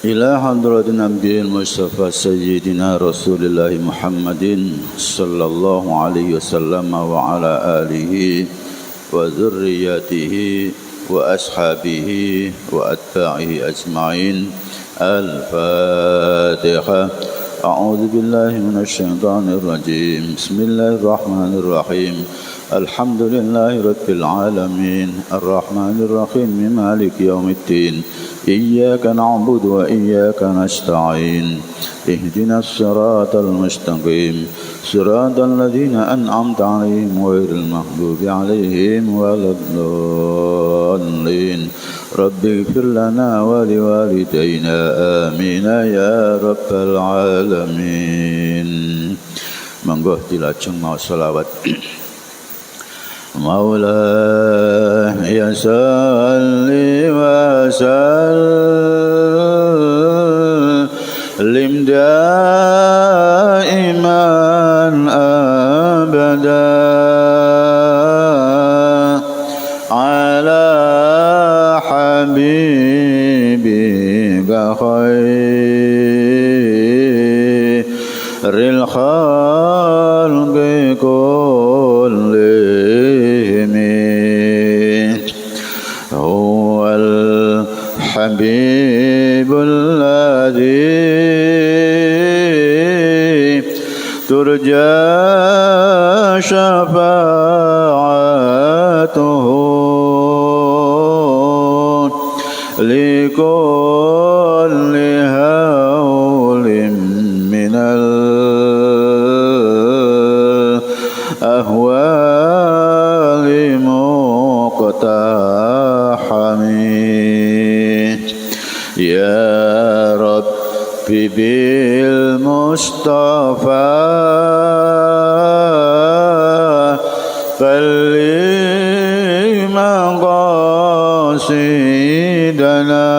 إلى حضرة النبي المصطفى سيدنا رسول الله محمد صلى الله عليه وسلم وعلى آله وذريته وأصحابه وأتباعه أجمعين. الفاتحة. أعوذ بالله من الشيطان الرجيم. بسم الله الرحمن الرحيم. الحمد لله رب العالمين الرحمن الرحيم مالك يوم الدين. إياك نعبد وإياك نستعين. اهدنا الصراط المستقيم صراط الذين أنعمت عليهم غير المغضوب عليهم ولا الضالين. رب اغفر لنا ولوالدينا آمين يا رب العالمين. Monggo dilajeng maos selawat. مولاي صل وسلم دائما أبدا على حبيبك خير الخلق كلهم. هو الحبيب الذي ترجى شفاعته لكل هول من الأهوال مقتحم. يا ربي بالمصطفى بلغ مقاصدنا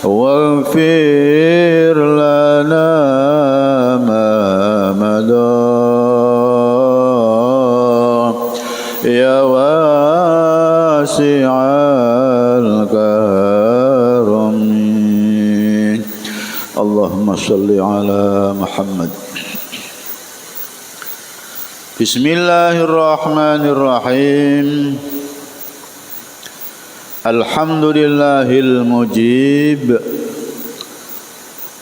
واغفر لنا ما مضى يا واسع الكرم. اللهم صل على محمد. بسم الله الرحمن الرحيم. الحمد لله المجيب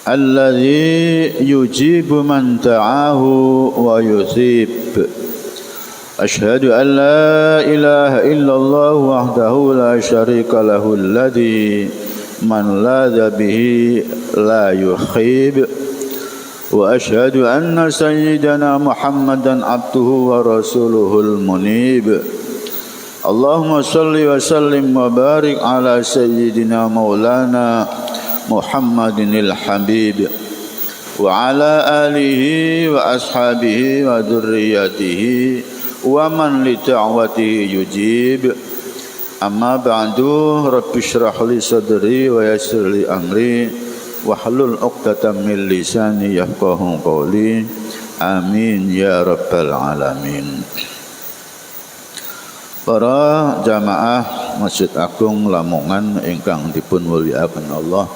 الذي يجيب من دعاه ويثيب. أشهد أن لا إله إلا الله وحده لا شريك له الذي من لاذ به لا يخيب. وأشهد أن سيدنا محمدا عبده ورسوله المنيب. اللهم صل وسلم وبارك على سيدنا مولانا محمد الحبيب وعلى آله وأصحابه وذريته ومن لدعوته يجيب. أما بعد رب اشرح لي صدري ويسر لي أمري wahlul 'uqdatam min lisani yafqahu qawli. Amin ya rabbal alamin. Para jamaah Masjid Agung Lamongan ingkang dipun mulyakaken Allah,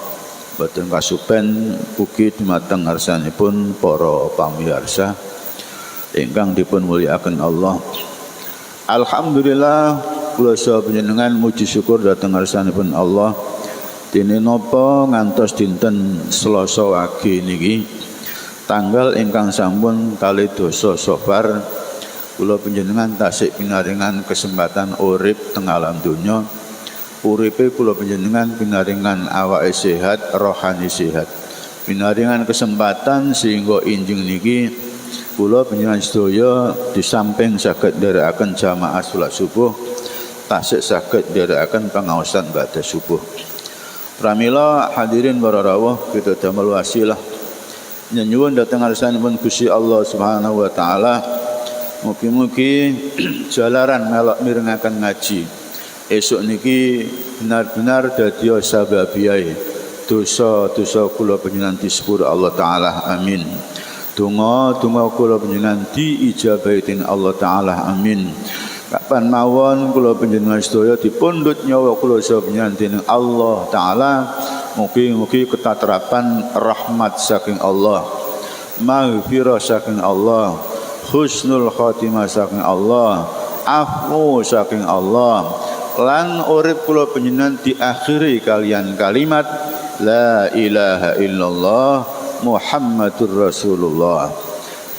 boten kasupen ugi dumateng ngarsanipun para pamirsa ingkang dipun mulyakaken Allah. Alhamdulillah kula saha panjenengan muji syukur dhateng ngarsanipun Allah. Dene napa ngantos dinten Selasa wage niki tanggal ingkang sampun kalih dasa Safar kula panjenengan tasih pinaringan kesempatan urip teng alam donya. Uripe kula panjenengan pinaringan awake sehat, rohani sehat. Pinaringan kesempatan sehingga injing niki kula panjenengan sedaya di samping saged nderekaken jamaah salat subuh tasih saged nderekaken pangaosan badhe subuh. Pramila hadirin para rawuh kita damel wasilah nyuwun dhateng ngarsanipun Gusti Allah Subhanahu wa taala mugi-mugi jalaran melok mirengaken ngaji esuk niki benar-benar dadi sababiyae dosa-dosa kula panjenengan disepuro Allah taala. Amin. Donga kula panjenengan diijabahi Allah taala. Amin. Kapan mawon kula panjenengan sedaya dipundhut nyawa kula sabenyan dening Allah taala, mugi-mugi ketatrapan rahmat saking Allah, maghfirah saking Allah, husnul khotimah saking Allah, afu saking Allah, lan urip kula panjenengan diakhiri kalian kalimat la ilaha illallah Muhammadur Rasulullah.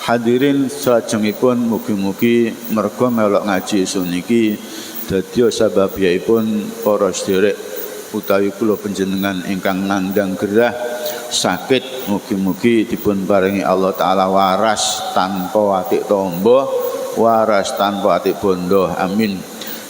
Hadirin salajengipun mugi-mugi merga melok ngaji suniki dadi sababipun para sedherek utawi kula panjenengan ingkang nandhang gerah sakit, mugi-mugi dipun paringi Allah taala waras tanpa atik tombo, waras tanpa atik bondo, amin.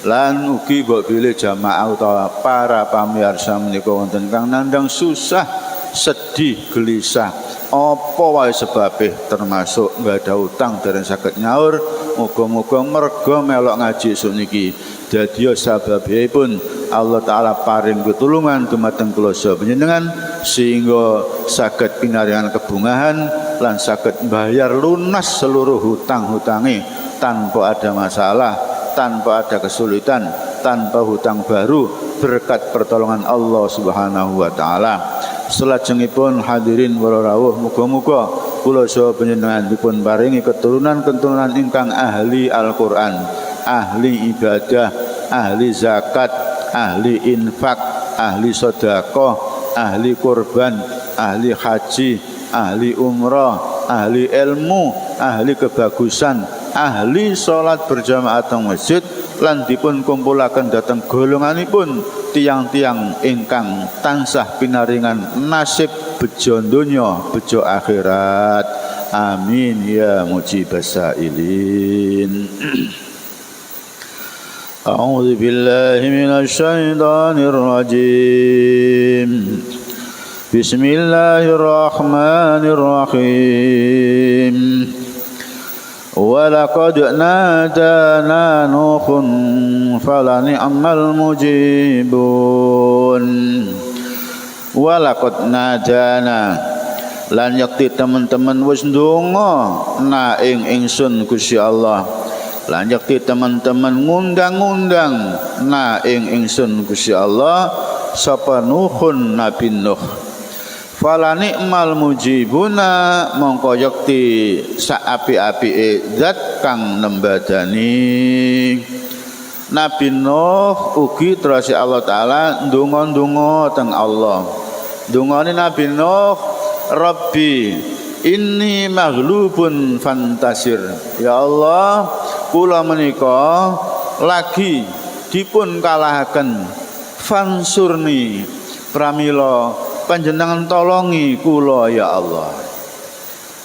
Lan ugi mbok bilih jamaah utawa para pamirsa menika wonten kang nandhang susah, sedih, gelisah, apa wae sebabe, termasuk nggak ada utang dereng saged nyaur, muga-muga merga melok ngaji suniki dadi sababipun Allah taala paring pitulungan dumateng kula panjenengan sehingga saged pinaringan kebungahan lan saged bayar lunas seluruh hutang-hutange tanpa ada masalah, tanpa ada kesulitan, tanpa hutang baru berkat pertolongan Allah Subhanahu wa taala. Salajengipun hadirin para rawuh, muga-muga kula saha panjenengan dipun paringi keturunan-keturunan ingkang ahli Al-Qur'an, ahli ibadah, ahli zakat, ahli infak, ahli sedekah, ahli kurban, ahli haji, ahli umrah, ahli ilmu, ahli kebagusan, ahli salat berjamaah teng masjid, lan dipun kumpulaken dhateng golonganipun tiang-tiang ingkang tansah pinaringan nasib bejo donya bejo akhirat, amin ya mujibas sailin. A'udzu billahi minasy syaithanir rajim. Bismillahirrahmanirrahim. وَلَقَدْ نَادَانَا نُوحٌ فَلَنِعْمَ الْمُجِيبُونَ. وَلَقَدْ نَادَانَا, lan yakti teman-teman wis ndonga na ing ingsun Gusti Allah, lan yakti teman-teman ngundang-undang na ing ingsun Gusti Allah sapa Nuhun Nabi Nuh. Fala ni'mal mujibuna, mongko yakti sak api-apike zat kang nembadani Nabi Nuh. Ugi terus Allah taala ndonga-ndonga teng Allah. Ndongane Nabi Nuh, Rabbi inni maghlubun fantasir, ya Allah kula menika lagi dipun kalahaken, fansurni pramila panjenengan tolongi kula ya Allah.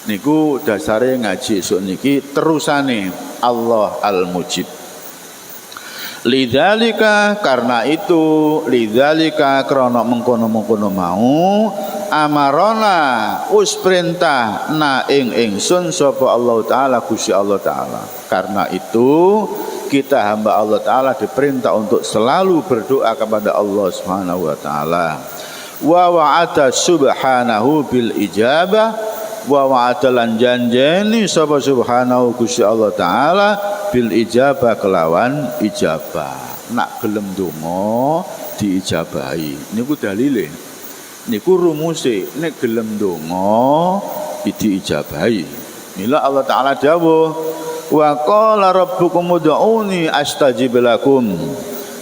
Niku dasare ngaji esuk niki terusane Allah Al-Mujib. Lidzalika, karena itu, lidzalika krana mengkono-mengkono mau, amarona us perintah na ing ingsun sapa Allah taala Gusti Allah taala. Karena itu kita hamba Allah taala diperintah untuk selalu berdoa kepada Allah Subhanahu wa taala. Wa wa'ata subhanahu bil ijabah, wa wa'ata lan janjeni sapa subhanahu Gusti Allah taala bil ijabah kelawan ijabah. Nak gelem donga diijabahi. Niku dalile. Niku rumuse nek gelem donga diijabahi. Mila Allah taala dawuh, wa qala rabbukum ud'uni astajib lakum.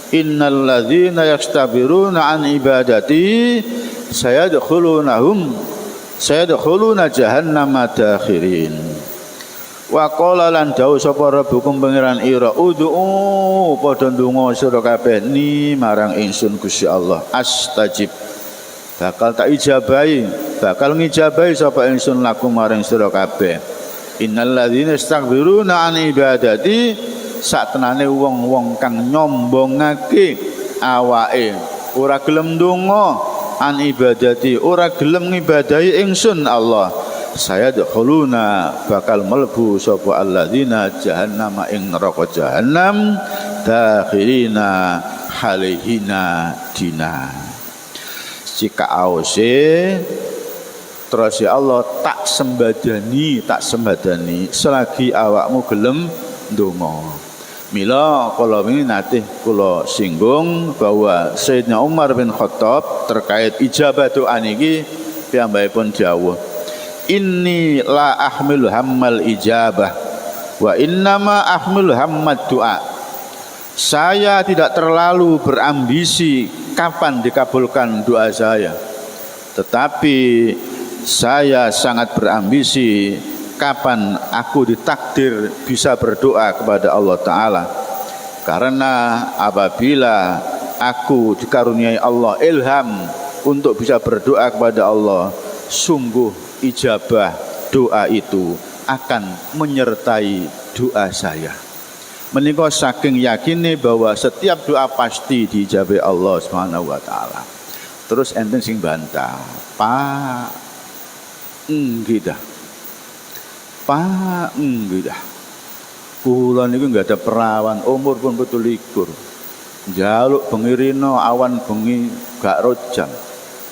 Innal ladzina yastabiruna an ibadati sayadkhuluna jahannama dakhirin. Wa qala lan dawuh sapa rabbukum pangeran ira ud'u padha ndonga sira kabeh ni marang ingsun Gusti Allah, astajib bakal tak ijabahi, bakal ngijabahi sapa ingsun lakum marang sira kabeh. Innal ladzina yastakbiruna an ibadati, saktenane wong-wong kang nyombongake awake, ora gelem ndonga an ibadati, ora gelem ngibadahi ingsun Allah, saya dakhuluna bakal melbu sapa alladzina jahannama ing neraka jahannam dakhirina halihina dina. Jika ause terus ya Allah tak sembadani selagi awakmu gelem ndonga. Mila kula wingi nate kula singgung bahwa Sayyidina Umar bin Khattab terkait ijabah doa niki piyambakipun dawuh, inni la ahmilu hammal ijabah wa innama ahmilu hammad doa. Saya tidak terlalu berambisi kapan dikabulkan doa saya, tetapi saya sangat berambisi kapan aku ditakdir bisa berdoa kepada Allah Ta'ala. Karena apabila aku dikaruniai Allah ilham untuk bisa berdoa kepada Allah, sungguh ijabah doa itu akan menyertai doa saya. Menika saking yakine bahwa setiap doa pasti diijabahi Allah Subhanahu wa taala. Terus enten sing bantah, Pak, nggih dah. Pak, nggih dah. Kula niku enggak ada perawan, umur pun 27. Njaluk bengi rino awan bengi gak rojang.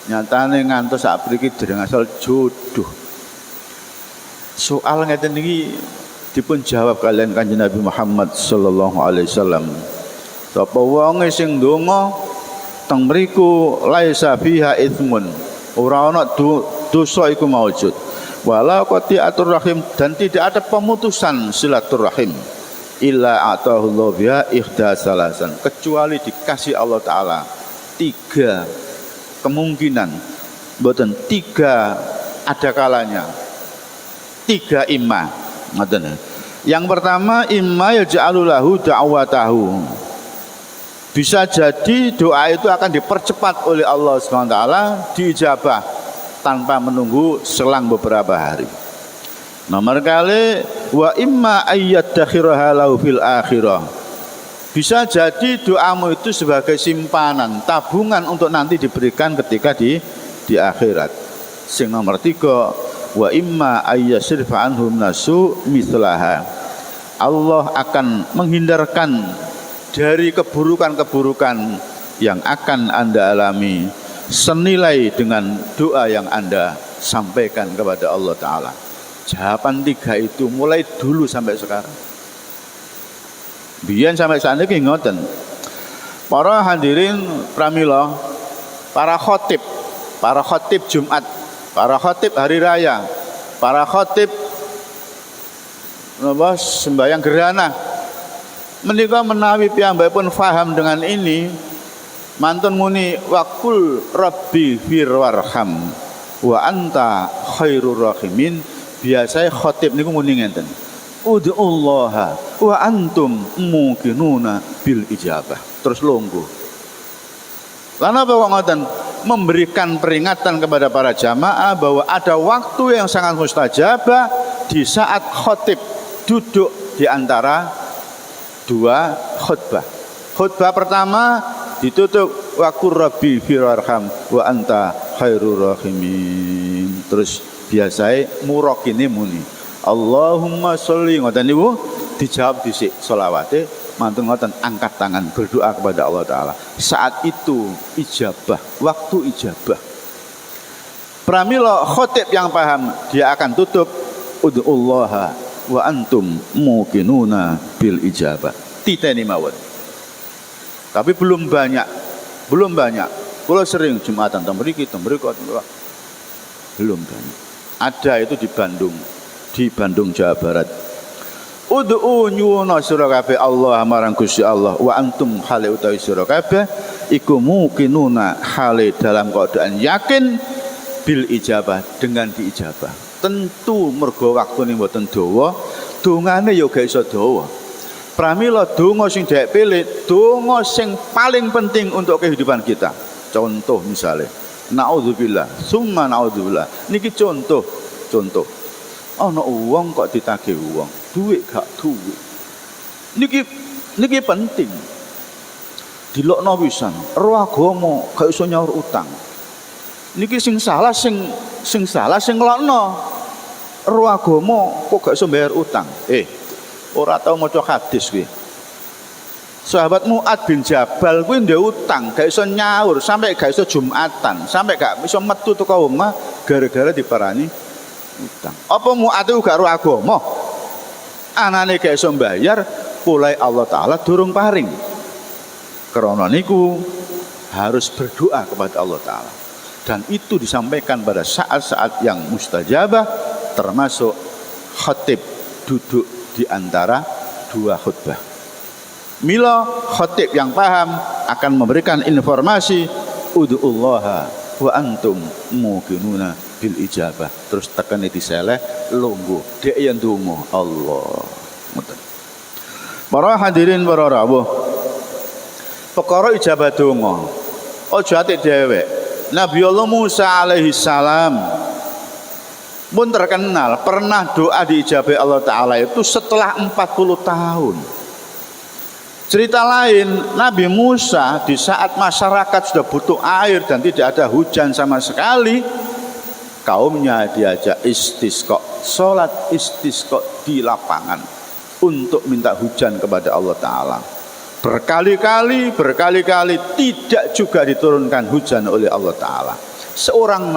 Nyatane ngantos sak mriki dereng asal jodoh. Soal ngeten niki dipun jawab kalian Kanjeng Nabi Muhammad sallallahu alaihi wasallam. Sapa wonge sing ndonga teng mriku laisa fiha itsmun, ora ana dosa iku maujud. Wala qati'atur rahim, dan tidak ada pemutusan silaturahim illa atahullahu biha ihda salasan, kecuali dikasih Allah Ta'ala 3 kemungkinan, mboten 3 ada kalanya, 3 imma. Yang pertama imma yaj'alu lahu da'watahu, bisa jadi doa itu akan dipercepat oleh Allah SWT, diijabah tanpa menunggu selang beberapa hari. Nomor kali wa imma ayyadakhiraha lahu fil akhirah, bisa jadi doamu itu sebagai simpanan, tabungan untuk nanti diberikan ketika di akhirat. Sing nomor 3 wa imma ayyasrifa anhum nasu mithlaha, Allah akan menghindarkan dari keburukan-keburukan yang akan Anda alami senilai dengan doa yang Anda sampaikan kepada Allah Ta'ala. Jawaban 3 itu mulai dulu sampai sekarang. Biyen sampai saat ini ngoten. Para hadirin pramila, para khotib Jumat, para khotib hari raya, para khotib sembahyang gerhana, menika menawi piyambakipun faham dengan ini, mantun muni waqul rabbi firwarham wa anta khairur rahimin. Biasa khotib niku muni ngenten, ud'ullaha wa antum muqinuna bil ijabah. Terus longgo. Lan apa kok ngoten? Memberikan peringatan kepada para jamaah bahwa ada waktu yang sangat mustajabah di saat khotib duduk di antara 2 khutbah. Khutbah pertama ditutup waqur rabbi firwarham wa anta khairur rahimin. Terus biasanya murakine muni Allahumma sholli, ngoten niku dijawab dhisik selawate, mantun ngoten angkat tangan berdoa kepada Allah Ta'ala. Saat itu ijabah, waktu ijabah. Pramila khotib yang paham, dia akan tutup ud'ullaha wa antum muqinuna bil ijabah. Titeni mawon. Tapi belum banyak. Kalau sering Jumatan teng mriki, belum banyak. Ada itu di Bandung, Jawa Barat. Ud'u nyuwuna sira kabeh Allah marang Gusti Allah wa antum hale utawi sira kabeh iku muqinuna hale dalam keadaan yakin bil ijabah, dengan diijabah. Tentu mergo waktune mboten dawa, dongane ya gak iso dawa. Pramila donga sing dhek pilih, donga sing paling penting untuk kehidupan kita. Contoh misalnya, naudzubillah, summa naudzubillah. Niki contoh. Ana wong kok ditagih wong, duit gak duit. Niki penting. Dilokno pisan, ro agama gak iso nyaur utang. Niki sing salah sing ngelokno. Ro agama kok gak iso bayar utang. Ora tau maca hadis kuwi. Sahabat Mu'ad bin Jabal kuwi ndek utang, gak iso nyaur, sampai gak iso Jumatan, sampai gak iso metu teko omah gara-gara diparani utang. Apa Mu'ad itu gak ro agama? Anane gak iso mbayar, kulai Allah Ta'ala durung paring. Karena niku harus berdoa kepada Allah Ta'ala. Dan itu disampaikan pada saat-saat yang mustajabah, termasuk khatib duduk di antara dua khutbah. Mila khatib yang paham akan memberikan informasi ud'ullaha wa antum muqinuna bil ijabah. Terus tekan diseleh lungguh dek yang donga Allah. Ngoten. Para hadirin para rawuh, perkara ijabah donga aja atik dhewek. Nabi Allah Musa alaihi salam pun terkenal pernah doa diijabahi Allah Ta'ala itu setelah 40 tahun. Cerita lain, Nabi Musa di saat masyarakat sudah butuh air dan tidak ada hujan sama sekali, kaumnya diajak istisqa, sholat istisqa di lapangan untuk minta hujan kepada Allah Ta'ala. Berkali-kali tidak juga diturunkan hujan oleh Allah Ta'ala. Seorang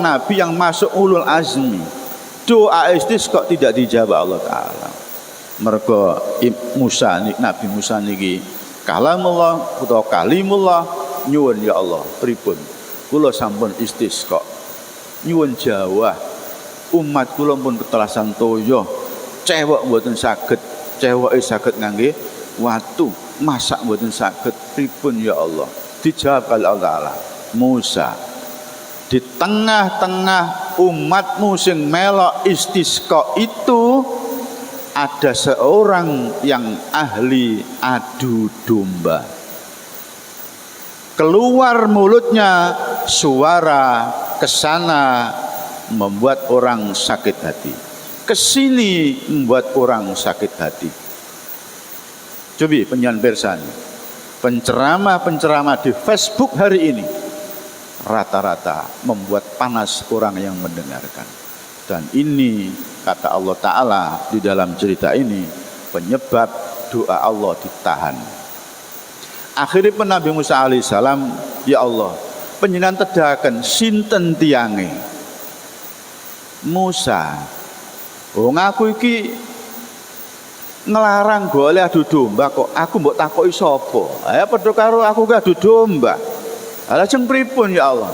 nabi yang masuk ulul azmi, doa istisqa tidak dijawab Allah Ta'ala. Mergo Nabi Musa niki kalamullah utawa kalimullah, nyuwun ya Allah pripun kula sampun istisqa, nyuwun jawah umat kula pun ketelasan toya, cewek mboten saged ngangge watu, masak mboten saged, pripun ya Allah. Dijawab oleh Allah Ta'ala, Musa, di tengah-tengah umatmu sing melok istisqa itu ada seorang yang ahli adu domba. Keluar mulutnya suara kesana membuat orang sakit hati, kesini membuat orang sakit hati. Coba penyanyi persani, penceramah di Facebook hari ini rata-rata membuat panas orang yang mendengarkan. Dan ini kata Allah Ta'ala di dalam cerita ini penyebab doa Allah ditahan. Akhirnya Nabi Musa alaihissalam, ya Allah, panjenengan tedahaken sinten tiange? Musa, wong aku iki ngelarang goleh adu domba kok, aku mbok takoki sapa? Ayo padha karo aku ki adu domba. Lajeng pripun ya Allah?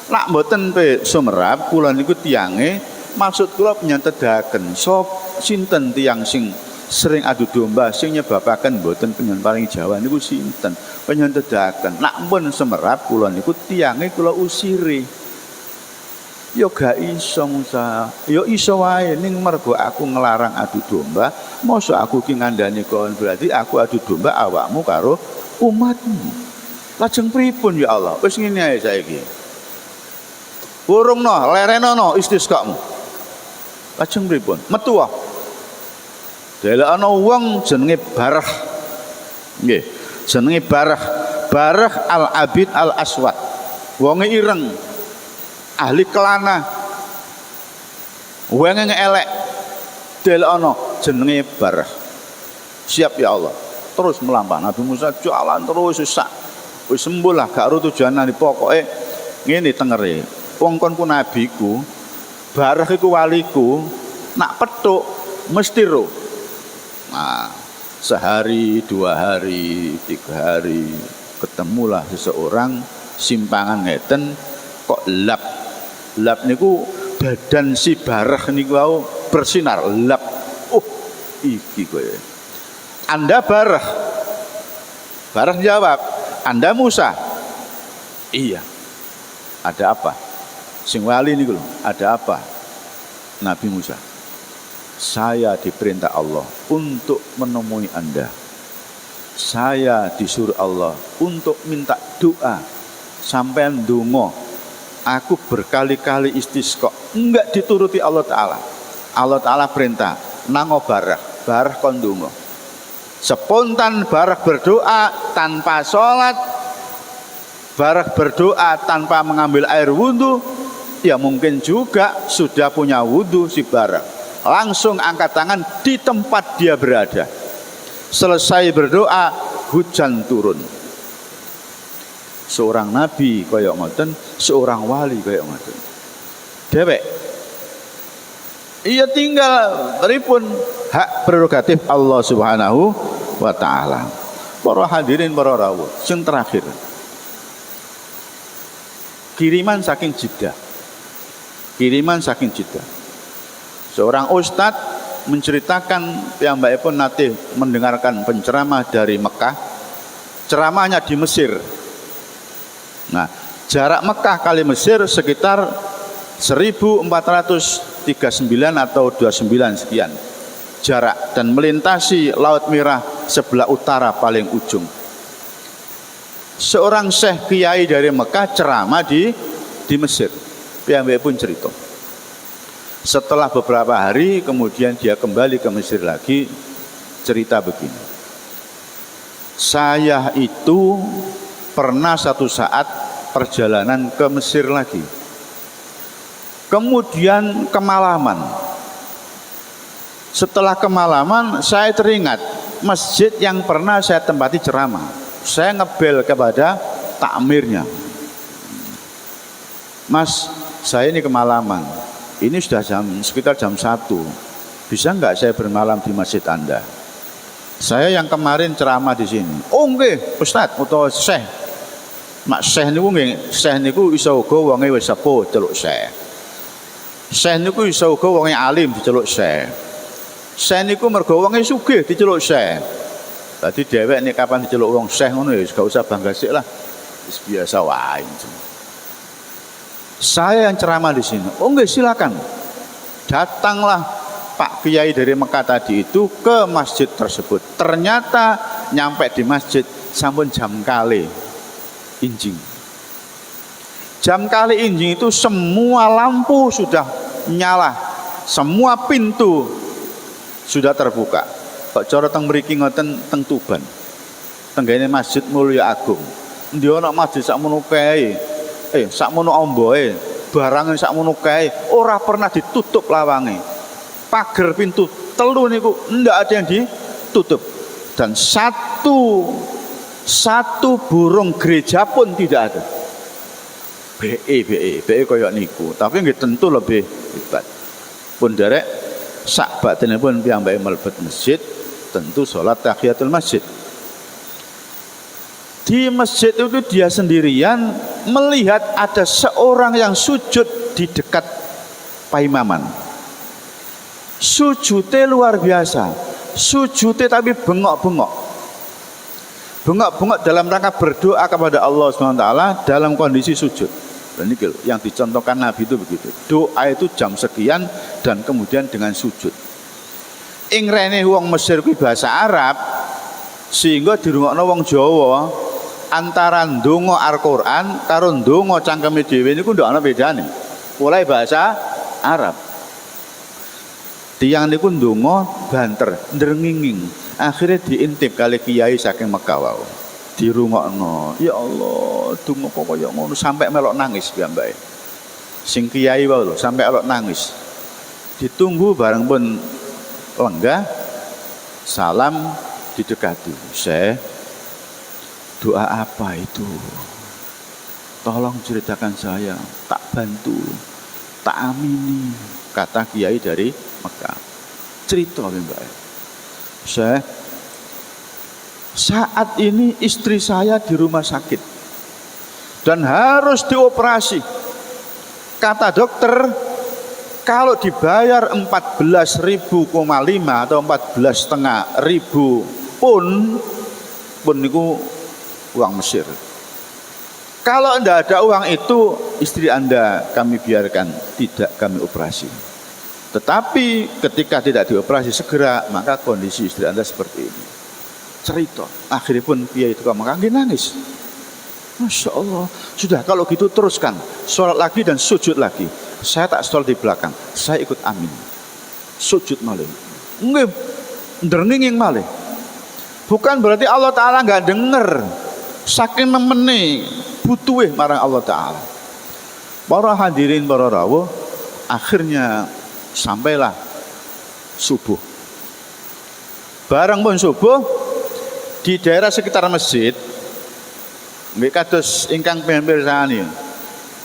Nak mboten pe sumerap kula niku tiange, maksud kula penyantedaken sop sinten tiyang sing sering adu domba sing nyebabaken mboten penyen paring Jawa niku sinten? Penyantedaken. Nak pun semerap kula niku tiange kula usiri. Ya gak iso Musa. Ya iso wae ning mergo aku ngelarang adu domba, mosok aku ki ngandani kon berarti aku adu domba awakmu karo umatmu. Lajeng pripun ya Allah? Wis ngene ae saiki. Urungno, lerenono istisqamu. Lajeng pripun? Metu wae. Delokno wong jenenge Barah. Nggih, jenenge Barah. Barah Al-Abid Al-Aswad. Wonge ireng. Ahli kelana. Wonge elek. Delokno jenenge Barah. Siap ya Allah. Terus melampah Nabi Musa jalan terus sak. Wis sembuh lah gak ro tujuanane pokoke ngene tengere. Wong kon ku nabiku, Barah iku waliku, nak petuk mesti ro. Nah, sehari, 2 hari, 3 hari ketemulah seseorang simpangan ngeten kok lap. Lap niku badan si Barah niku wau bersinar lap. Oh, iki kowe. Anda Barah. Barah jawab, Anda Musa. Iya. Ada apa? Sing wali niku lho, ada apa? Nabi Musa. Saya diperintah Allah untuk menemui Anda. Saya disuruh Allah untuk minta doa. Sampean ndonga. Aku berkali-kali istisqa, enggak dituruti Allah Ta'ala. Allah Ta'ala perintah, nango Barah, Barah kon ndonga. Spontan Barah berdoa tanpa sholat, Barah berdoa tanpa mengambil air wudhu. Ya mungkin juga sudah punya wudhu si Barah, langsung angkat tangan di tempat dia berada. Selesai berdoa, hujan turun. Seorang nabi kaya ngoten, seorang wali kaya ngoten. Dewek Iya tinggal pripun hak prerogatif Allah Subhanahu wa taala. Para hadirin para rawuh, sing terakhir. Kiriman saking Jeddah. Kiriman saking Jeddah. Seorang ustadz menceritakan piyambakipun nate mendengarkan penceramah dari Mekah. Ceramahnya di Mesir. Nah, jarak Mekah kali Mesir sekitar 1439 atau 29 sekian jarak, dan melintasi Laut Merah sebelah utara paling ujung. Seorang syekh kiai dari Mekah ceramah di Mesir. Piyambakipun cerita. Setelah beberapa hari kemudian dia kembali ke Mesir lagi, cerita begini. Saya itu pernah satu saat perjalanan ke Mesir lagi. Kemudian kemalaman. Setelah kemalaman saya teringat masjid yang pernah saya tempati ceramah. Saya ngebel kepada takmirnya. Mas, saya ini kemalaman. Ini sudah sekitar jam 1. Bisa enggak saya bermalam di masjid Anda? Saya yang kemarin ceramah di sini. Oh nggih, Ustaz utawa Syekh. Mak Syekh niku nggih, Syekh niku iso uga wonge wis sepuh celuk Syekh. Syekh niku iso uga wonge alim diceluk Syekh. Syekh niku mergo wonge sugih diceluk Syekh. Dadi dhewek nek kapan diceluk wong Syekh ngono ya gak usah bangga sik lah. Wis biasa wae. Saya yang ceramah di sini. Oh nggih, silakan. Datanglah Pak Kiai dari Mekah tadi itu ke masjid tersebut. Ternyata nyampe di masjid sampun jam kali injing. Jam kali injing itu semua lampu sudah nyala, semua pintu sudah terbuka. Kok cara teng mriki ngoten teng Tuban. Tenggene Masjid Mulya Agung. Ndi ana masjid sakmono kae. Sakmono omboe, barang sakmono kae ora pernah ditutup lawange. Pagar pintu telu niku ndak ada yang ditutup, dan satu burung gereja pun tidak ada. BE koyok niku, tapi nggih tentu lebih hebat. Pun derek sak batinipun piyambake mlebet masjid, tentu salat tahiyatul masjid. Di masjid itu dia sendirian melihat ada seorang yang sujud di dekat paimaman. Sujudnya luar biasa. Sujudnya tapi bengok-bengok. Bengok-bengok dalam rangka berdoa kepada Allah SWT dalam kondisi sujud. Dan ini yang dicontohkan Nabi itu begitu. Doa itu jam sekian dan kemudian dengan sujud. Ing rene wong Mesir kuwi bahasa Arab, sehingga dirungokno wong Jawa antara ndonga Al-Qur'an karo ndonga cangkeme dhewe niku ndak ana bedane. Mulai bahasa Arab. Tiyang niku ndonga banter, ndrenginging. Akhirnya diintip kali kiai saking Mekah wae. Dirungokno, ya Allah, donga kok kaya ngono sampai melok nangis piyambake. Sing kiai wae lho, sampai melok nangis. Ditunggu bareng pun lenggah, salam didekati. Syekh, doa apa itu? Tolong ceritakan saya, tak bantu, tak amini, kata kiai dari Mekah. Cerita Mbak. Syekh, saat ini istri saya di rumah sakit dan harus dioperasi. Kata dokter, kalau dibayar 14.500 atau 14.500 pun niku uang Mesir. Kalau tidak ada uang itu, istri Anda kami biarkan, tidak kami operasi. Tetapi ketika tidak dioperasi segera, maka kondisi istri Anda seperti ini. Cerita, akhirnya pun Kiai itu nggih nangis. Masya Allah, sudah kalau gitu teruskan, sholat lagi dan sujud lagi. Saya tak sholat di belakang, saya ikut amin. Sujud malih, nggih ndrenging malih. Bukan berarti Allah Ta'ala nggak denger. Saking nemene butuhe marang Allah Ta'ala. Para hadirin, para rawuh, akhirnya sampailah subuh. Barang pun subuh di daerah sekitar masjid, nggih kados ingkang pirsani,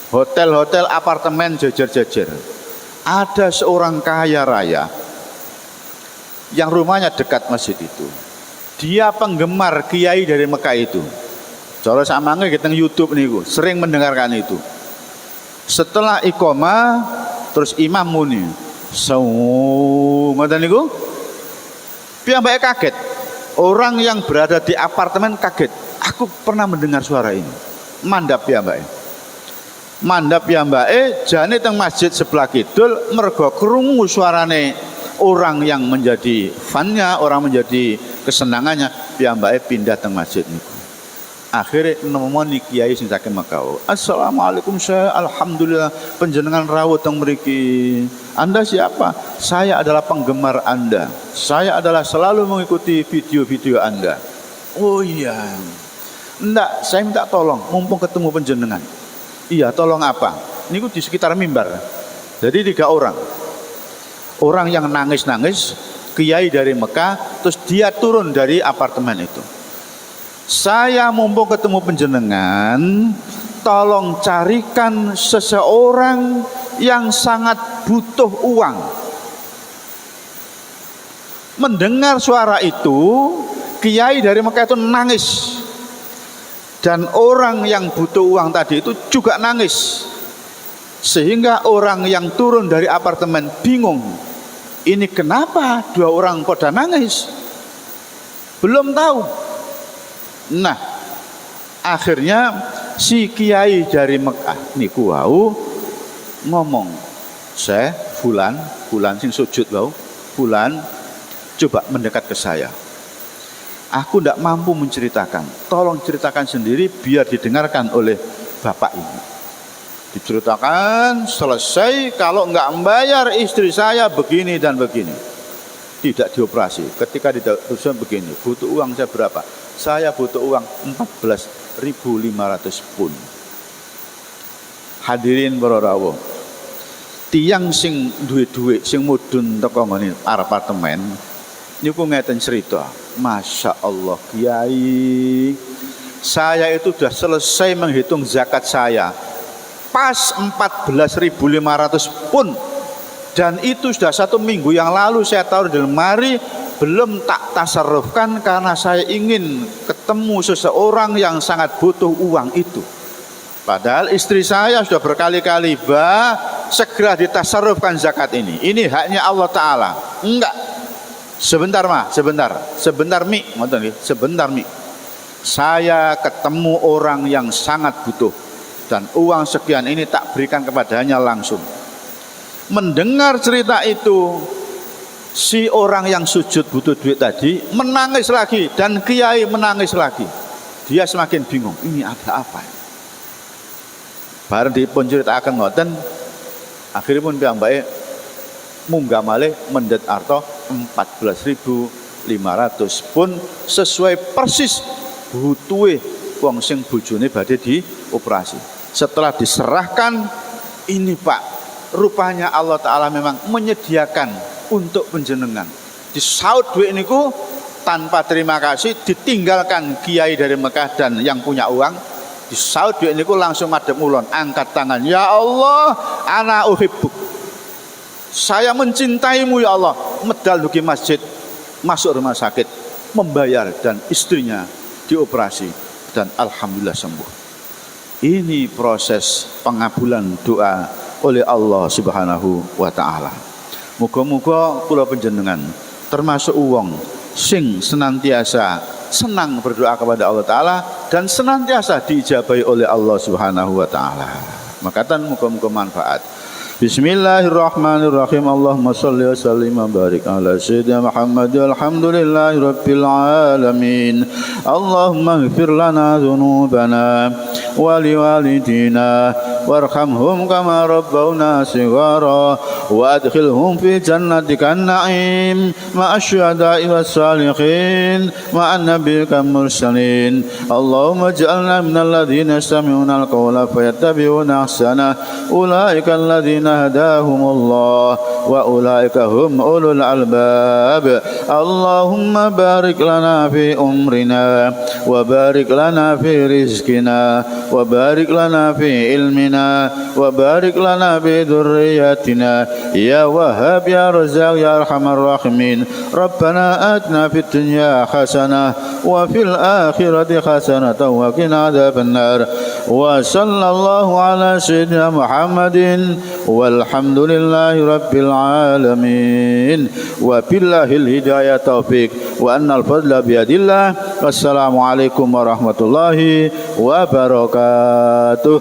hotel-hotel apartemen jejer-jejer. ada seorang kaya raya yang rumahnya dekat masjid itu. Dia penggemar kiai dari Mekah itu. Cara samange kita YouTube niku sering mendengarkan itu. Setelah iqamah terus imam muni, ngoten niku. Piyambake kaget. Orang yang berada di apartemen kaget. Aku pernah mendengar suara ini. Mandap piyambake. Mandap piyambake jane teng masjid sebelah kidul mergo krungu suarane orang yang menjadi fannya, orang menjadi kesenangannya, piyambake pindah teng masjid niku. Akhirnya nemoni kiai sing saking Mekah. Assalamualaikum Syekh, alhamdulillah panjenengan rawuh teng mriki. Anda siapa? Saya adalah penggemar Anda. Saya adalah selalu mengikuti video-video Anda. Oh iya. Enggak, saya minta tolong mumpung ketemu panjenengan. Iya, tolong apa? Niku di sekitar mimbar. Jadi 3 orang. Orang yang nangis-nangis, kiai dari Mekah, terus dia turun dari apartemen itu. Saya mumpung ketemu panjenengan, tolong carikan seseorang yang sangat butuh uang. Mendengar suara itu, kiai dari Mekah itu nangis. Dan orang yang butuh uang tadi itu juga nangis. Sehingga orang yang turun dari apartemen bingung. Ini kenapa 2 orang pada nangis? Belum tahu. Nah, akhirnya si kiai dari Mekah niku wau ngomong, "Syekh fulan sing sujud wau, fulan coba mendekat ke saya. Aku tidak mampu menceritakan. Tolong ceritakan sendiri biar didengarkan oleh bapak ini." Diceritakan, selesai, kalau enggak membayar istri saya begini dan begini. Tidak dioperasi. Ketika dioperasi begini, butuh uang saya berapa? Saya butuh uang 14.500 pun. Hadirin para rawuh. Tiang sing duwe sing mudhun teko ngene apartemen niku ngeten cerita. Masya Allah kiai, saya itu sudah selesai menghitung zakat saya. Pas 14.500 pun. Dan itu sudah 1 minggu yang lalu saya taruh di lemari, belum tak tasarrufkan karena saya ingin ketemu seseorang yang sangat butuh uang itu. Padahal istri saya sudah berkali-kali, segera ditasarrufkan zakat ini. Ini haknya Allah Ta'ala. Enggak. Sebentar Mi. Sebentar Mi. Saya ketemu orang yang sangat butuh. Dan uang sekian ini tak berikan kepadanya langsung. Mendengar cerita itu, si orang yang sujud butuh duit tadi menangis lagi dan kiai menangis lagi. Dia semakin bingung, ini ada apa? Bareng dipun ceritakan ngoten, akhirnya pun piyambake munggah malih mendhet arta 14.500 pun sesuai persis butuhe wong sing bojone badhe dioperasi. Setelah diserahkan, ini Pak, rupanya Allah Ta'ala memang menyediakan untuk panjenengan. Disaut duit niku tanpa terima kasih, ditinggalkan kiai dari Mekah dan yang punya uang. Disaut duit niku langsung madhep ulun, angkat tangan, ya Allah, ana uhibbuk. Saya mencintaimu ya Allah. Medal dugi masjid, masuk rumah sakit, membayar dan istrinya dioperasi dan alhamdulillah sembuh. Ini proses pengabulan doa oleh Allah Subhanahu wa Ta'ala. Muga-muga kula panjenengan termasuk wong sing senantiasa senang berdoa kepada Allah Ta'ala dan senantiasa diijabahi oleh Allah Subhanahu wa Ta'ala. Makatan muga-muga manfaat. Bismillahirrahmanirrahim. Allahumma shalli wa sallim wa barik ala sayyidina Muhammad walhamdulillahi rabbil alamin. Allahumma ighfir lana dhunubana wa liwalidina warhamhum kama rabbawna shighara wa adkhilhum fi jannatika an-na'im ma'asy syuhada'i was salihin ma'an nabiyyika mursalin. Allahumma ij'alna minal ladzina yastami'una al-qawla fayattabi'una ahsana. Ulaika alladzina هداهم الله وأولئك هم أولو الألباب. اللهم بارك لنا في أمرنا وبارك لنا في رزقنا وبارك لنا في علمنا وبارك لنا في ذرياتنا يا وهاب يا رزاق يا أرحم الراحمين ربنا آتنا في الدنيا حسنة وفي الآخرة حسنة وقنا عذاب النار وصلى الله على سيدنا محمد والحمد لله رب العالمين وبالله الهداية توفيق وأن الفضل بيد الله والسلام عليكم ورحمة الله wabarakatuh.